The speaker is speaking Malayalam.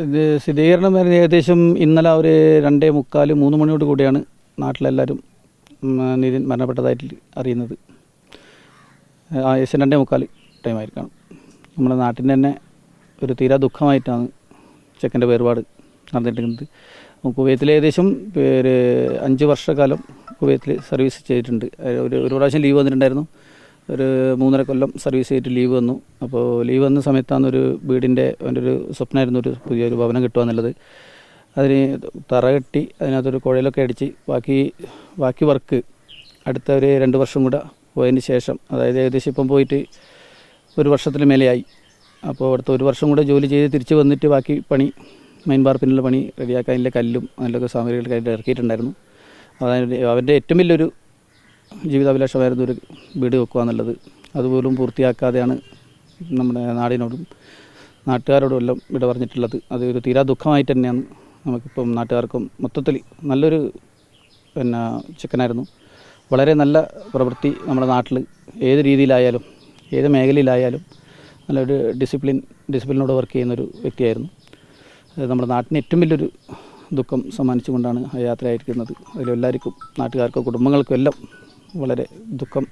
ഇത് സ്ഥിരീകരണം വരുന്നത് ഏകദേശം ഇന്നലെ ഒരു 2:45 3 മണിയോട് കൂടിയാണ് നാട്ടിലെല്ലാവരും നിതിൻ മരണപ്പെട്ടതായിട്ട് അറിയുന്നത്. ഏകദേശം 2:45 ടൈമായിരിക്കണം. നമ്മുടെ നാട്ടിൻ്റെ തന്നെ ഒരു തീരാ ദുഃഖമായിട്ടാണ് ചെക്കൻ്റെ വേർപാട് നടന്നിരിക്കുന്നത്. കുവൈത്തിൽ ഏകദേശം ഒരു 5 വർഷക്കാലം കുവൈത്തിൽ സർവീസ് ചെയ്തിട്ടുണ്ട്. ഒരു പ്രാവശ്യം ലീവ് വന്നിട്ടുണ്ടായിരുന്നു. ഒരു 3.5 കൊല്ലം സർവീസ് ചെയ്തിട്ട് ലീവ് വന്നു. അപ്പോൾ ലീവ് വന്ന സമയത്താണ് ഒരു വീടിൻ്റെ എൻ്റെ ഒരു സ്വപ്നമായിരുന്നു ഒരു പുതിയൊരു ഭവനം കിട്ടുക എന്നുള്ളത്. അതിന് തറ കെട്ടി അതിനകത്തൊരു കുഴലൊക്കെ അടിച്ച് ബാക്കി വർക്ക് അടുത്ത ഒരു 2 വർഷം കൂടെ പോയതിന് ശേഷം, അതായത് ഏകദേശം ഇപ്പം പോയിട്ട് 1 വർഷത്തിന് മേലെയായി. അപ്പോൾ അടുത്ത 1 വർഷം കൂടെ ജോലി ചെയ്ത് തിരിച്ച് വന്നിട്ട് ബാക്കി പണി മെയിൻ പാർപ്പിനുള്ള പണി റെഡിയാക്കാൻ അതിൻ്റെ കല്ലും അതിലൊക്കെ സാമഗ്രികളൊക്കെ ആയിട്ട് ഇറക്കിയിട്ടുണ്ടായിരുന്നു. അതായത് അവൻ്റെ ഏറ്റവും വലിയൊരു ജീവിതാഭിലാഷമായിരുന്നു ഒരു വീട് വെക്കുക എന്നുള്ളത്. അതുപോലും പൂർത്തിയാക്കാതെയാണ് നമ്മുടെ നാടിനോടും നാട്ടുകാരോടും എല്ലാം വിട പറഞ്ഞിട്ടുള്ളത്. അത് ഒരു തീരാ ദുഃഖമായിട്ട് തന്നെയാണ് നമുക്കിപ്പം നാട്ടുകാർക്കും മൊത്തത്തിൽ. നല്ലൊരു ചെക്കനായിരുന്നു. വളരെ നല്ല പ്രവൃത്തി നമ്മുടെ നാട്ടിൽ ഏത് രീതിയിലായാലും ഏത് മേഖലയിലായാലും നല്ലൊരു ഡിസിപ്ലിനോട് വർക്ക് ചെയ്യുന്നൊരു വ്യക്തിയായിരുന്നു. നമ്മുടെ നാട്ടിന് ഏറ്റവും വലിയൊരു ദുഃഖം സമ്മാനിച്ചുകൊണ്ടാണ് ആ യാത്രയായിരിക്കുന്നത്. അതിലെല്ലാവർക്കും നാട്ടുകാർക്കും കുടുംബങ്ങൾക്കും എല്ലാം വളരെ ദുഃഖം.